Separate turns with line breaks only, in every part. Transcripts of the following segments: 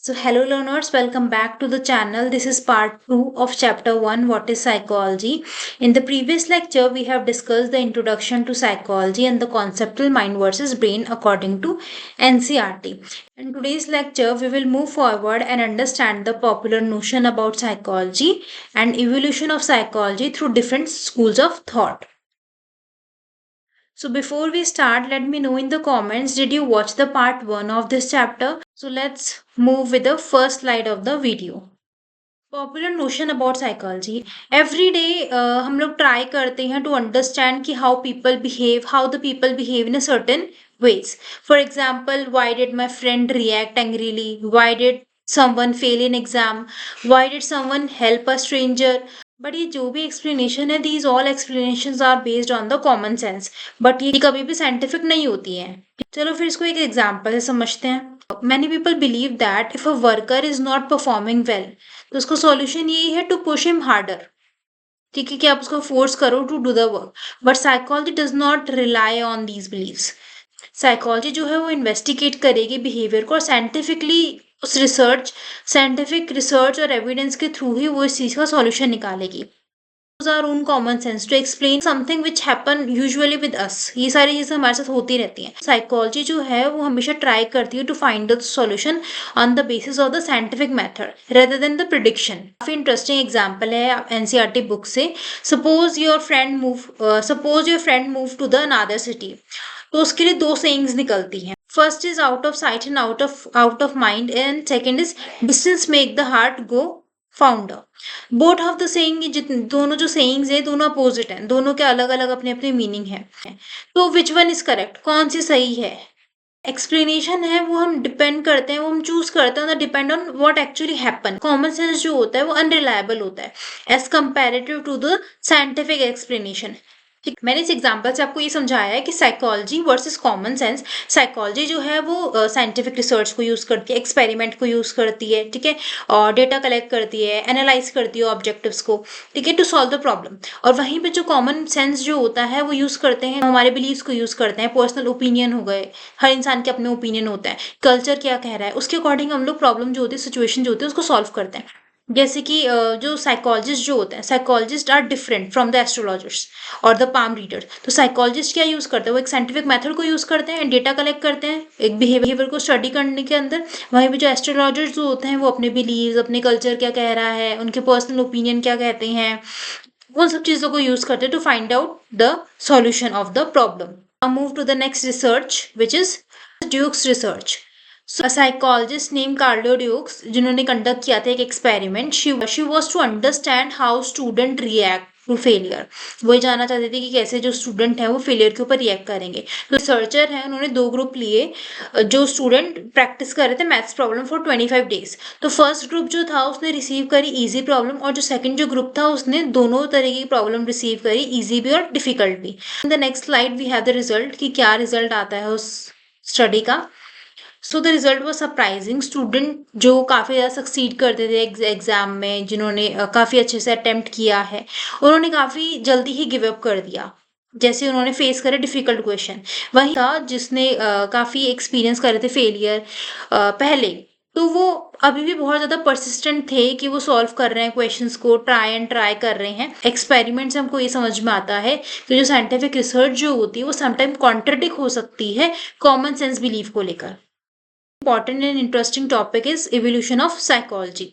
So, hello learners, welcome back to the channel. This is part 2 of chapter 1, What is Psychology? In the previous lecture, we have discussed the introduction to psychology and the conceptual mind versus brain according to NCERT. In today's lecture, we will move forward and understand the popular notion about psychology and evolution of psychology through different schools of thought. So before we start, let me know in the comments, did you watch the part 1 of this chapter? So let's move with the first slide of the video. Popular notion about psychology every day हम लोग try करते हैं to understand कि how people behave how the people behave in a certain ways. For example, why did my friend react angrily? Why did someone fail in exam? Why did someone help a stranger? But ये जो भी explanation है these all explanation are based on the common sense, but ये कभी भी scientific नहीं होती है. चलो फिर इसको एक एग्जाम्पल से समझते हैं. Many people believe that if a worker is not performing well, तो उसका सॉल्यूशन यही है टू पुश हिम हार्डर. ठीक है कि आप उसको फोर्स करो to do the work, but psychology does not rely on these beliefs. Psychology जो है वो इन्वेस्टिगेट करेगी बिहेवियर को और साइंटिफिक रिसर्च और एविडेंस के थ्रू ही वो इस चीज़ का सॉल्यूशन निकालेगी. our own common sense to explain something which happen usually with us. ये सारी चीजें हमारे साथ होती रहती हैं. साइकोलॉजी जो है वो हमेशा ट्राई करती है to find the solution on the basis of the scientific method rather than the prediction. काफी इंटरेस्टिंग एग्जांपल है एनसीईआरटी बुक से. Suppose your friend move to the another city. तो उसके लिए दो सेइंग्स निकलती हैं. First is out of sight and out of mind and second is distance make the heart go founder. Both of the saying, दोनों जो sayings है दोनों अपोजिट हैं, दोनों के अलग अलग अपने अपने मीनिंग है. तो विच वन इज करेक्ट, कौन सी सही है? एक्सप्लेनेशन है वो हम डिपेंड करते हैं, वो हम चूज करते हैं depend on what actually happen. Common sense जो होता है वो अनरिलायबल होता है as comparative to the scientific explanation. मैंने इस एग्जाम्पल से आपको ये समझाया है कि psychology versus common sense. Psychology जो है वो साइंटिफिक रिसर्च को यूज करती है, एक्सपेरिमेंट को यूज करती है, ठीक है, और डेटा कलेक्ट करती है, एनालाइज करती है ऑब्जेक्टिव्स को, ठीक है, टू सॉल्व द प्रॉब्लम. और वहीं पे जो कॉमन सेंस जो होता है वो यूज करते हैं, हमारे बिलीव्स को यूज करते हैं. पर्सनल ओपिनियन हो गए, हर इंसान के अपने ओपिनियन होते हैं, कल्चर क्या कह रहा है उसके अकॉर्डिंग हम लोग प्रॉब्लम जो होती है, सिचुएशन जो होती है उसको सॉल्व करते हैं. जैसे कि जो साइकोलॉजिस्ट जो होते हैं, psychologist are different from the astrologers और द पाम रीडर. तो साइकोलॉजिस्ट क्या यूज करते हैं, वो एक साइंटिफिक मेथड को यूज करते हैं, डेटा कलेक्ट करते हैं एक बिहेवियर को स्टडी करने के अंदर. वहीं पे जो एस्ट्रोलॉजर्स जो होते हैं वो अपने बिलीव्स, अपने कल्चर क्या कह रहा है, उनके पर्सनल ओपिनियन क्या कहते हैं, उन सब चीजों को यूज करते हैं to find out the solution of the problem. Move to the next research which is Dukes research. So, a psychologist named Carlo Dukes, जिन्होंने कंडक्ट किया था एक experiment. She was to understand how student react to failure. वो जानना चाहते थे कि कैसे जो स्टूडेंट है वो फेलियर के ऊपर रिएक्ट करेंगे. तो रिसर्चर है, उन्होंने दो ग्रुप लिए. जो स्टूडेंट प्रैक्टिस कर रहे थे मैथ्स प्रॉब्लम फॉर 25 डेज. तो फर्स्ट ग्रुप जो था उसने रिसीव करी इजी प्रॉब्लम, और जो सेकंड जो ग्रुप था उसने दोनों तरीके की प्रॉब्लम रिसीव करी, इजी भी और डिफिकल्ट भी. In the next slide we have the result कि क्या रिजल्ट आता है उस स्टडी का. So the result was surprising. Student जो काफ़ी ज़्यादा सक्सीड करते थे एग्जाम में, जिन्होंने काफ़ी अच्छे से अटेम्प्ट किया है, उन्होंने काफ़ी जल्दी ही गिव अप कर दिया जैसे उन्होंने फेस करे डिफिकल्ट क्वेश्चन. वही था जिसने काफ़ी एक्सपीरियंस करे थे फेलियर पहले, तो वो अभी भी बहुत ज़्यादा परसिस्टेंट थे कि वो सॉल्व कर रहे हैं क्वेश्चंस को, ट्राई कर रहे हैं. एक्सपेरिमेंट से हमको ये समझ में आता है कि जो साइंटिफिक रिसर्च जो होती है वो समटाइम कॉन्ट्रडिक्ट हो सकती है कॉमन सेंस बिलीफ को लेकर. Important and interesting topic is evolution of psychology.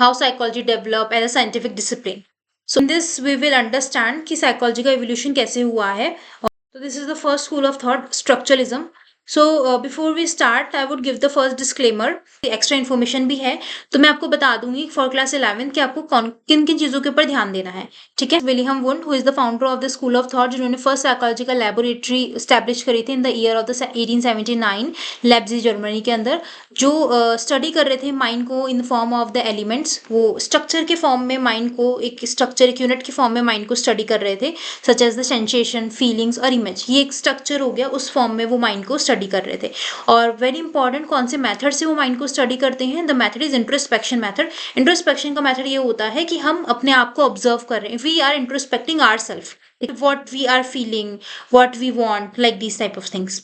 How psychology developed as a scientific discipline. So in this we will understand कि psychology का evolution कैसे हुआ है. So this is the first school of thought, structuralism. So before we start, I would give the first disclaimer. Extra information भी है तो मैं आपको बता दूंगी फॉर क्लास 11 कि आपको किन किन चीज़ों के ऊपर ध्यान देना है. ठीक है. William wound, who is the founder of the school of thought, जिन्होंने फर्स्ट साइकोलॉजिकल लेबोरेटरी स्टैब्लिश करी थी in the year of the 1879 Leipzig Germany के अंदर. जो स्टडी कर रहे थे माइंड को in the form of the elements, वो स्ट्रक्चर के फॉर्म में माइंड को, एक स्ट्रक्चर एक यूनिट के फॉर्म में माइंड को स्टडी कर रहे थे, such as the sensation, feelings और इमेज. ये एक स्ट्रक्चर हो गया, उस फॉर्म में वो माइंड को स्टडी कर रहे थे. और वेरी इंपॉर्टेंट, कौन से मेथड से वो माइंड को स्टडी करते हैं. The method is introspection method. Introspection का मेथड ये होता है कि हम अपने आप को ऑब्जर्व कर रहे हैं. We are introspecting ourself, what we are feeling, what we want, like these type of things.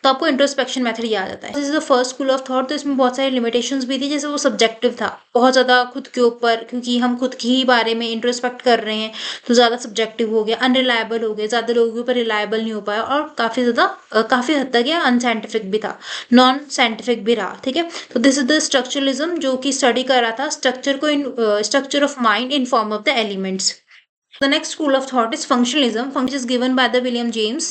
तो आपको इंट्रोस्पेक्शन मेथड याद आता है। This is the first school of thought. तो इसमें बहुत सारी लिमिटेशंस भी थी, जैसे वो सब्जेक्टिव था बहुत ज़्यादा खुद के ऊपर, क्योंकि हम खुद के ही बारे में इंट्रोस्पेक्ट कर रहे हैं, तो ज़्यादा सब्जेक्टिव हो गया, अनरिलायबल हो गया, ज़्यादा लोगों के ऊपर रिलायबल नहीं हो पाया, और काफ़ी हद तक यह अनसाइंटिफिक भी था, नॉन साइंटिफिक भी रहा। ठीक है, तो दिस इज द स्ट्रक्चरलिज्म, जो कि स्टडी कर रहा था structure of mind in form of the elements. The next school of thought is functionalism, which is given by the William James.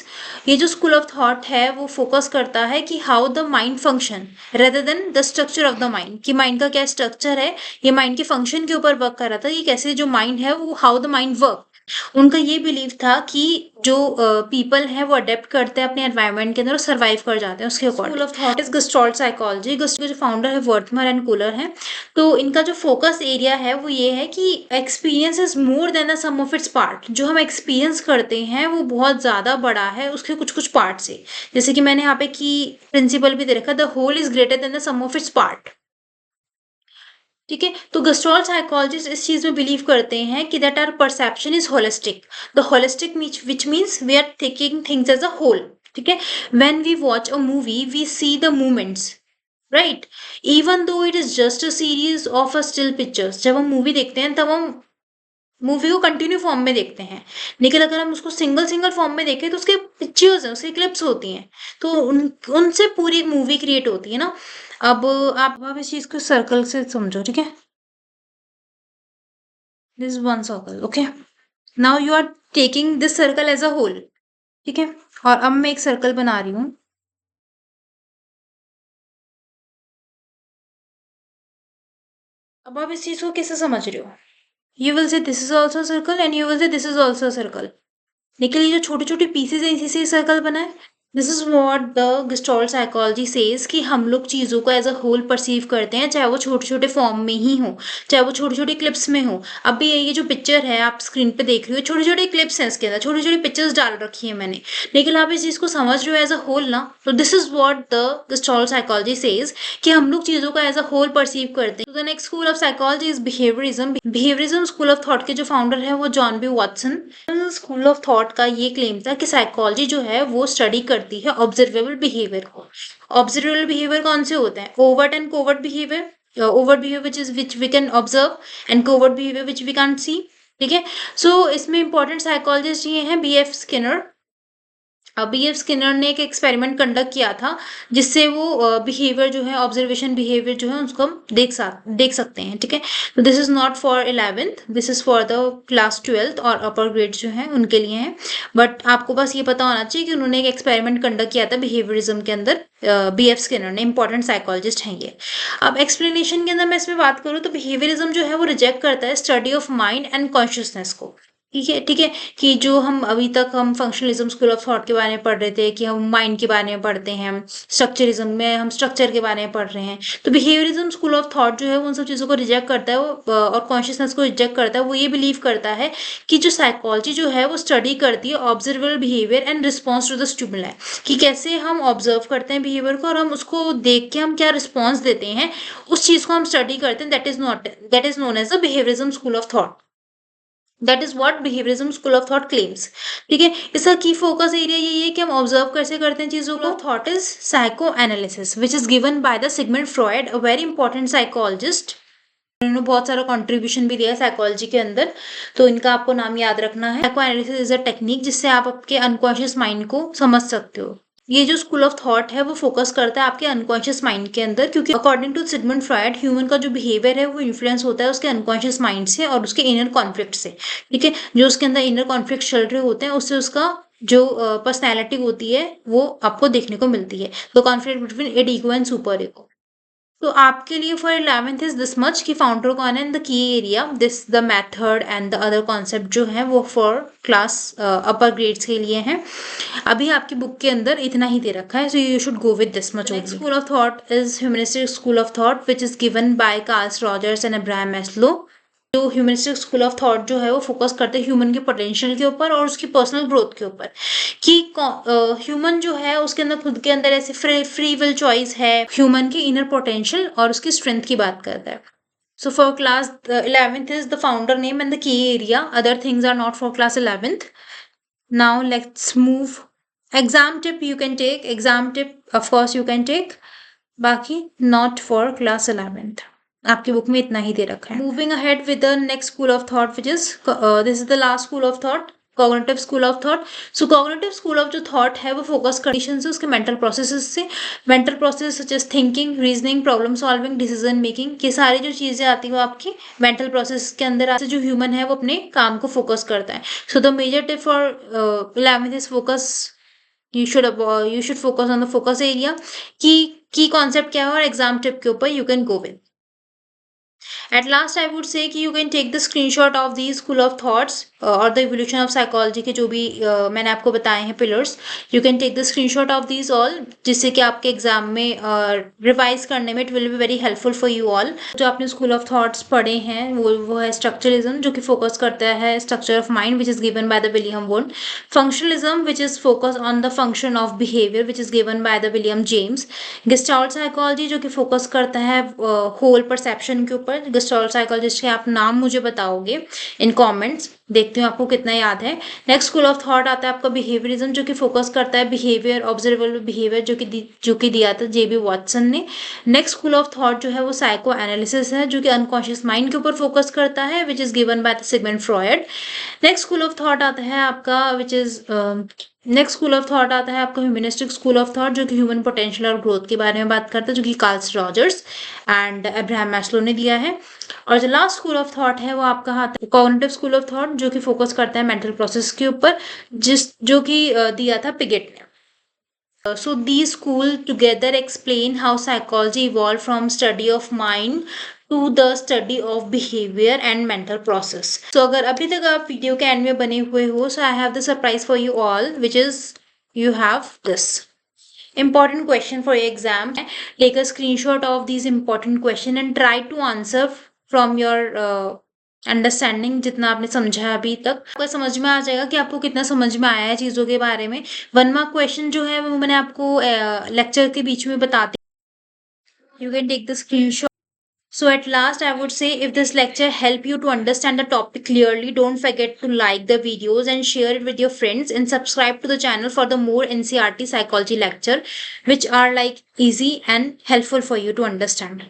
ये जो school of thought है वो फोकस करता है कि how the mind function rather than the structure of the mind, कि mind का क्या structure है, ये mind के function के ऊपर वर्क कर रहा था कि कैसे जो mind है वो how the mind work। उनका ये बिलीव था कि जो पीपल है वो अडेप्ट करते हैं अपने एनवायरनमेंट के अंदर और सर्वाइव कर जाते हैं उसके according. School of thought is gestalt psychology. Gestalt के जो फाउंडर है वर्थमर एंड कूलर हैं। तो इनका जो फोकस एरिया है वो ये है कि experience is more than the sum of its part. जो हम एक्सपीरियंस करते हैं वो बहुत ज़्यादा बड़ा है उसके कुछ कुछ पार्ट से। जैसे कि मैंने यहाँ पे की प्रिंसिपल भी दे रखा, the whole is greater than the sum of its part. ठीक है, तो गस्टॉल्ट साइकोलॉजिस्ट इस चीज में बिलीव करते हैं कि that our perception is holistic. The holistic which means we are taking things as a whole. ठीक है, when we watch a movie we see the movements, right, even though it is just a series of a still pictures. जब हम movie देखते हैं तब हम movie को continue form में देखते हैं, लेकिन अगर हम उसको सिंगल सिंगल फॉर्म में देखें तो उसके पिक्चर्स हैं, उसकी क्लिप्स होती हैं, तो उनसे पूरी एक मूवी क्रिएट होती है ना। अब आप इस चीज को सर्कल से समझो। ठीक है, this is one circle, okay, now you are taking this circle as a whole। ठीक है, और अब मैं एक सर्कल बना रही हूँ। अब आप इस चीज को कैसे समझ रहे हो? You will say this is also circle and you will say this is also circle, लेकिन ये जो छोटे छोटे पीसेज हैं इसी से सर्कल बना है। This is what the gestalt psychology says कि हम लोग चीज़ों को एज अ होल परसीव करते हैं, चाहे वो छोटे छोटे फॉर्म में ही हो, चाहे वो छोटी छोटी क्लिप्स में हो। अभी ये जो पिक्चर है आप स्क्रीन पे देख रही हो, छोटी छोटी क्लिप्स हैं, इसके अंदर छोटी छोटी पिक्चर्स डाल रखी है मैंने, लेकिन आप इस चीज़ को समझ रहे हो एज अ होल ना। तो this is what the gestalt psychology says कि हम लोग चीज़ों को एज अ होल परसीव करते हैं। The next school of psychology is behaviourism. Behaviourism school of thought के जो फाउंडर है वो John B Watson. School of thought का ये क्लेम था कि साइकोलॉजी जो है वो स्टडी करती है ऑब्जर्वेबल बिहेवियर को। ऑब्जर्वेबल बिहेवियर कौन से होते हैं? Overt and covert behaviour. Overt behaviour which we can observe and covert behaviour which we can see. ठीक है, सो इसमें इंपॉर्टेंट साइकोलॉजिस्ट ये हैं B F Skinner. B F Skinner ने एक एक्सपेरिमेंट कंडक्ट किया था जिससे वो बिहेवियर जो है, ऑब्जर्वेशन बिहेवियर जो है उसको हम देख सकते हैं। ठीक है, तो this is not for 11th, this is for the class 12th और अपर ग्रेड जो है उनके लिए है। बट आपको बस ये पता होना चाहिए कि उन्होंने एक एक्सपेरिमेंट कंडक्ट किया था बिहेवियरिज्म के अंदर। बी एफ स्किनर ने, इंपॉर्टेंट साइकोलॉजिस्ट हैं ये। अब एक्सप्लेनेशन के अंदर मैं इसमें बात करूँ तो बिहेवियरिज्म जो है वो रिजेक्ट करता है study of mind and consciousness को। ठीक है, कि जो हम अभी तक हम फंक्शनलिज्म स्कूल ऑफ थॉट के बारे में पढ़ रहे थे कि हम माइंड के बारे में पढ़ते हैं, स्ट्रक्चरिज्म में हम स्ट्रक्चर के बारे में पढ़ रहे हैं, तो बिहेवियरिज्म स्कूल ऑफ थॉट जो है वो उन सब चीज़ों को रिजेक्ट करता है और कॉन्शियसनेस को रिजेक्ट करता है। वो ये बिलीव करता है कि जो साइकोलॉजी जो है वो स्टडी करती है observable behaviour and response to the stimuli, कि कैसे हम ऑब्जर्व करते हैं बिहेवियर को और हम उसको देख के हम क्या रिस्पॉन्स देते हैं, उस चीज़ को हम स्टडी करते हैं। That is known as the behaviourism school of thought. That is what behaviourism school of thought claims. ठीक है, इसका की फोकस एरिया यही है कि हम ऑब्जर्व कैसे करते हैं चीजों को। Thought is psycho analysis which is given by the Sigmund Freud, a very important psychologist. उन्होंने बहुत सारा कंट्रीब्यूशन भी दिया है साइकोलॉजी के अंदर, तो इनका आपको नाम याद रखना है। Psycho analysis is a technique जिससे आप आपके अनकॉन्शियस माइंड को समझ सकते हो। ये जो स्कूल ऑफ थॉट है वो फोकस करता है आपके अनकॉन्शियस माइंड के अंदर, क्योंकि according to Sigmund Freud human का जो बिहेवियर है वो इन्फ्लुएंस होता है उसके अनकॉन्शियस माइंड से और उसके इनर कॉन्फ्लिक्ट से। ठीक है, जो उसके अंदर इनर कॉन्फ्लिक्ट चल रहे होते हैं उससे उसका जो पर्सनैलिटी होती है वो आपको देखने को मिलती है। The conflict between id ego and super ego. तो आपके लिए for 11th is this much कि फाउंडर कौन है, the key area, this the method and the other concept जो है वो फॉर क्लास अपर ग्रेड्स के लिए हैं। अभी आपकी बुक के अंदर इतना ही दे रखा है, so you should go with this much. Next school of thought is humanistic school of thought which is given by Karl Rogers and Abraham Maslow. जो ह्यूमनिस्टिक स्कूल ऑफ थॉट जो है वो फोकस करते हैं ह्यूमन के potential के ऊपर और उसकी पर्सनल ग्रोथ के ऊपर, कि ह्यूमन जो है उसके अंदर खुद के अंदर ऐसे फ्री विल चॉइस है, ह्यूमन की इनर पोटेंशियल और उसकी स्ट्रेंथ की बात करता है। So for class 11th is the founder name and the key area, other things are not for class 11th। Now let's move exam tip you can take, exam tip of course you can take, बाकी not for class 11th। आपकी book में इतना ही दे रखा है। Moving ahead with the next school of thought which is this is the last school of thought, cognitive school of thought. So cognitive school of जो thought है वो फोकस कंडीशन से, उसके मेंटल प्रोसेसेस से, mental process such as thinking, reasoning, problem solving, decision making, ये सारी जो चीजें आती है वो आपकी मेंटल प्रोसेस के अंदर आती है। जो ह्यूमन है वो अपने काम को फोकस करता है। So the major tip for 11th is focus, you should focus on the focus area। Key concept क्या है और एग्जाम टिप के ऊपर you can go with. At last I would say कि you can take the screenshot of these school of thoughts और the evolution of psychology के जो भी मैंने आपको बताए हैं pillars, you can take the screenshot of these all, जिससे कि आपके एग्जाम में रिवाइज करने में it will be very helpful for you all। जो आपने school of thoughts पढ़े हैं वो है structuralism, जो कि फोकस करता है structure of mind which is given by the William Wundt, functionalism which is focus on the function of behavior which is given by the William James, gestalt psychology जो कि फोकस करता है whole perception के ऊपर। Gestalt psychologist के आप नाम मुझे बताओगे इन कमेंट्स, देखती हूँ आपको कितना याद है। नेक्स्ट स्कूल ऑफ थॉट आता है आपका बिहेवियरिज्म, जो कि फोकस करता है बिहेवियर, ऑब्जर्वेबल बिहेवियर, जो कि दिया था जेबी वॉटसन ने। नेक्स्ट स्कूल ऑफ थॉट जो है वो साइको एनालिसिस है, जो कि अनकॉन्शियस माइंड के ऊपर फोकस करता है, which is given by the Sigmund Freud. Next school of thought आता है आपका नेक्स्ट स्कूल ऑफ थॉट आता है आपका ह्यूमनिस्टिक स्कूल ऑफ थॉट, जो कि ह्यूमन पोटेंशियल और ग्रोथ के बारे में बात करता है, जो कि Karl Rogers and Abraham Maslow ने दिया है। और जो लास्ट स्कूल ऑफ थॉट है वो आपका आता है कॉग्निटिव स्कूल ऑफ थॉट, जो कि फोकस करता है मेंटल प्रोसेस के ऊपर, जो कि दिया था पिगेट ने। So these schools together explain how psychology evolved from study of mind to the study of behavior and mental process। So अगर अभी तक आप वीडियो के एंड में बने हुए हो, so I have the surprise for you all, which is you have this important question for your exam। Take a screenshot of these important question and try to answer from your understanding, जितना आपने समझा है अभी तक आपको समझ में आ जाएगा कि आपको कितना समझ में आया है चीज़ों के बारे में। 1 मार्क क्वेश्चन जो है वो मैंने आपको लेक्चर के बीच में बता दी। You can take the screenshot. So at last I would say, if this lecture helped you to understand the topic clearly, don't forget to like the videos and share it with your friends, and subscribe to the channel for the more NCERT psychology lecture which are like easy and helpful for you to understand.